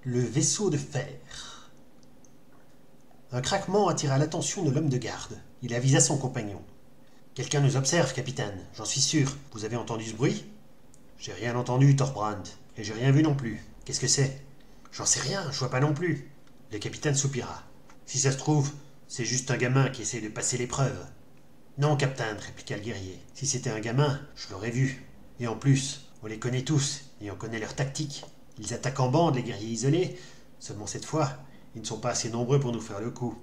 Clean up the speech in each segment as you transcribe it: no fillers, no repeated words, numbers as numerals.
Le vaisseau de fer. Un craquement attira l'attention de l'homme de garde. Il avisa son compagnon. Quelqu'un nous observe, capitaine, j'en suis sûr. Vous avez entendu ce bruit? J'ai rien entendu, Thorbrand, et j'ai rien vu non plus. Qu'est-ce que c'est? J'en sais rien, je vois pas non plus. Le capitaine soupira. Si ça se trouve, c'est juste un gamin qui essaie de passer l'épreuve. Non, capitaine, répliqua le guerrier. Si c'était un gamin, je l'aurais vu. Et en plus, on les connaît tous, et on connaît leur tactique. Ils attaquent en bande, les guerriers isolés. Seulement cette fois, ils ne sont pas assez nombreux pour nous faire le coup.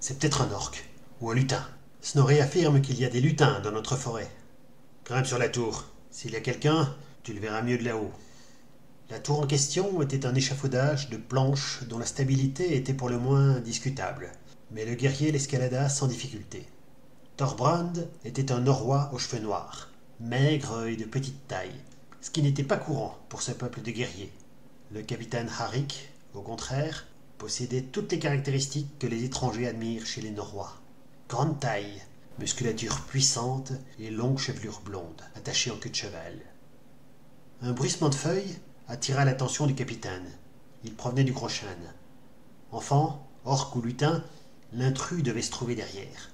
C'est peut-être un orc, ou un lutin. Snorri affirme qu'il y a des lutins dans notre forêt. Grimpe sur la tour. S'il y a quelqu'un, tu le verras mieux de là-haut. La tour en question était un échafaudage de planches dont la stabilité était pour le moins discutable. Mais le guerrier l'escalada sans difficulté. Thorbrand était un norrois aux cheveux noirs, maigre et de petite taille, ce qui n'était pas courant pour ce peuple de guerriers. Le capitaine Harik, au contraire, possédait toutes les caractéristiques que les étrangers admirent chez les Norrois. Grande taille, musculature puissante et longue chevelure blonde, attachée en queue de cheval. Un bruissement de feuilles attira l'attention du capitaine. Il provenait du Gros Chêne. Enfant, orque ou lutin, l'intrus devait se trouver derrière.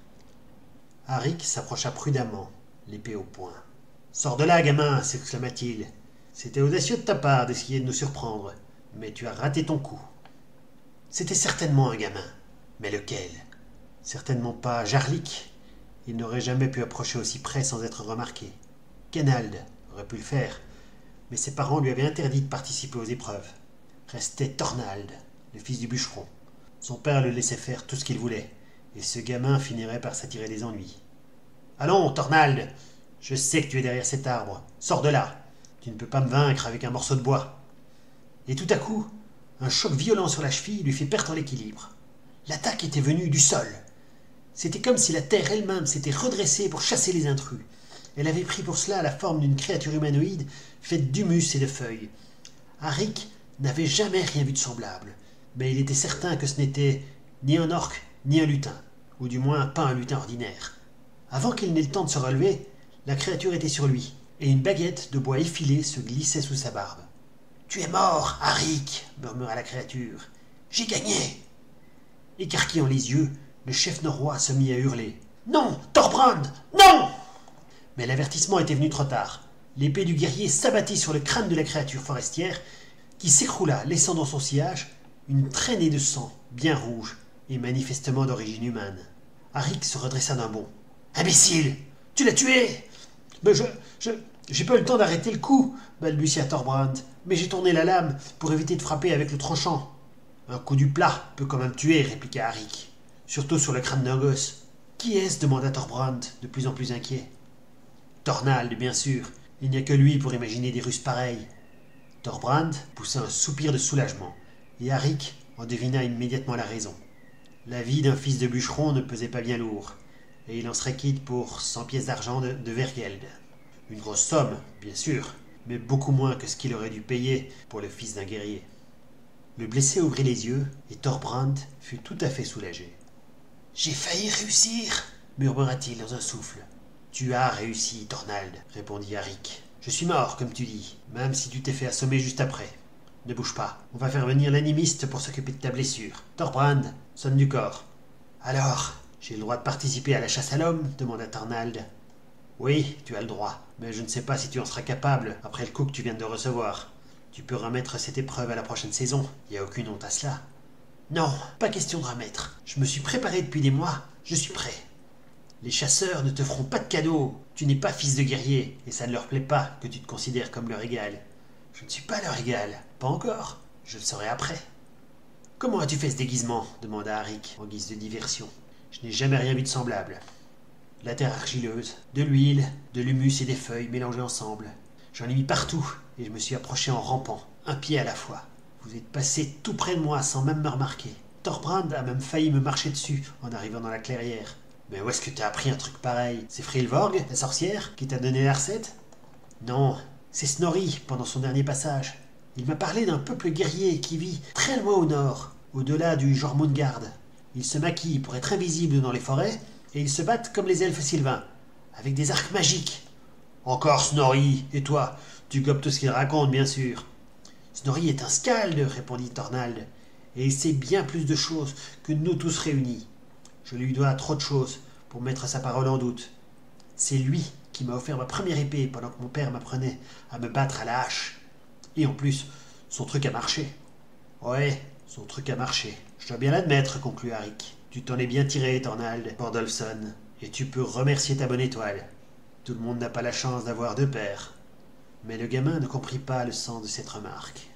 Harik s'approcha prudemment, l'épée au poing. « Sors de là, gamin !» s'exclama-t-il. « C'était audacieux de ta part d'essayer de nous surprendre, mais tu as raté ton coup. » C'était certainement un gamin. Mais lequel? Certainement pas Jarlik. Il n'aurait jamais pu approcher aussi près sans être remarqué. Kenald aurait pu le faire, mais ses parents lui avaient interdit de participer aux épreuves. Restait Thornald, le fils du bûcheron. Son père le laissait faire tout ce qu'il voulait, et ce gamin finirait par s'attirer des ennuis. « Allons, Thornald, je sais que tu es derrière cet arbre. Sors de là. Tu ne peux pas me vaincre avec un morceau de bois. » Et tout à coup, un choc violent sur la cheville lui fit perdre l'équilibre. L'attaque était venue du sol. C'était comme si la terre elle-même s'était redressée pour chasser les intrus. Elle avait pris pour cela la forme d'une créature humanoïde faite d'humus et de feuilles. Harik n'avait jamais rien vu de semblable, mais il était certain que ce n'était ni un orc ni un lutin, ou du moins pas un lutin ordinaire. Avant qu'il n'ait le temps de se relever, la créature était sur lui, et une baguette de bois effilé se glissait sous sa barbe. « Tu es mort, Harik !» murmura la créature. « J'ai gagné !» Écarquillant les yeux, le chef norrois se mit à hurler. « Non, Thorbrand, non !» Mais l'avertissement était venu trop tard. L'épée du guerrier s'abattit sur le crâne de la créature forestière, qui s'écroula, laissant dans son sillage une traînée de sang bien rouge et manifestement d'origine humaine. Harik se redressa d'un bond. « Imbécile! Tu l'as tué !»« Mais j'ai pas eu le temps d'arrêter le coup, balbutia Thorbrand, mais j'ai tourné la lame pour éviter de frapper avec le tranchant. Un coup du plat peut quand même tuer, répliqua Harik, surtout sur le crâne d'un gosse. Qui est-ce demanda Thorbrand, de plus en plus inquiet. Thornald, bien sûr, il n'y a que lui pour imaginer des ruses pareilles. Thorbrand poussa un soupir de soulagement, et Harik en devina immédiatement la raison. La vie d'un fils de bûcheron ne pesait pas bien lourd, et il en serait quitte pour 100 pièces d'argent de Vergeld. Une grosse somme, bien sûr, mais beaucoup moins que ce qu'il aurait dû payer pour le fils d'un guerrier. Le blessé ouvrit les yeux, et Thorbrand fut tout à fait soulagé. « J'ai failli réussir !» murmura-t-il dans un souffle. « Tu as réussi, Thornald, » répondit Harik. « Je suis mort, comme tu dis, même si tu t'es fait assommer juste après. Ne bouge pas, on va faire venir l'animiste pour s'occuper de ta blessure. Thorbrand, sonne du corps. »« Alors, j'ai le droit de participer à la chasse à l'homme ?» demanda Thornald. « Oui, tu as le droit, mais je ne sais pas si tu en seras capable après le coup que tu viens de recevoir. Tu peux remettre cette épreuve à la prochaine saison, il n'y a aucune honte à cela. »« Non, pas question de remettre. Je me suis préparé depuis des mois, je suis prêt. » Les chasseurs ne te feront pas de cadeaux. Tu n'es pas fils de guerrier, et ça ne leur plaît pas que tu te considères comme leur égal. Je ne suis pas leur égal, pas encore. Je le serai après. Comment as-tu fait ce déguisement demanda Harik, en guise de diversion. Je n'ai jamais rien vu de semblable. La terre argileuse, de l'huile, de l'humus et des feuilles mélangés ensemble. J'en ai mis partout, et je me suis approché en rampant, un pied à la fois. Vous êtes passé tout près de moi sans même me remarquer. Thorbrand a même failli me marcher dessus en arrivant dans la clairière. Mais où est-ce que t'as appris un truc pareil? C'est Frilvorg, la sorcière, qui t'a donné la recette? Non, c'est Snorri, pendant son dernier passage. Il m'a parlé d'un peuple guerrier qui vit très loin au nord, au-delà du Jormungand. Ils se maquillent pour être invisibles dans les forêts, et ils se battent comme les elfes sylvains, avec des arcs magiques. Encore Snorri, et toi, tu gobes tout ce qu'il raconte, bien sûr. Snorri est un scalde, répondit Thornald, et il sait bien plus de choses que nous tous réunis. Je lui dois trop de choses pour mettre sa parole en doute. C'est lui qui m'a offert ma première épée pendant que mon père m'apprenait à me battre à la hache. Et en plus, son truc a marché. Ouais, son truc a marché. Je dois bien l'admettre, conclut Arik. Tu t'en es bien tiré, Thornald, Bordolfson, et tu peux remercier ta bonne étoile. Tout le monde n'a pas la chance d'avoir deux pères. Mais le gamin ne comprit pas le sens de cette remarque.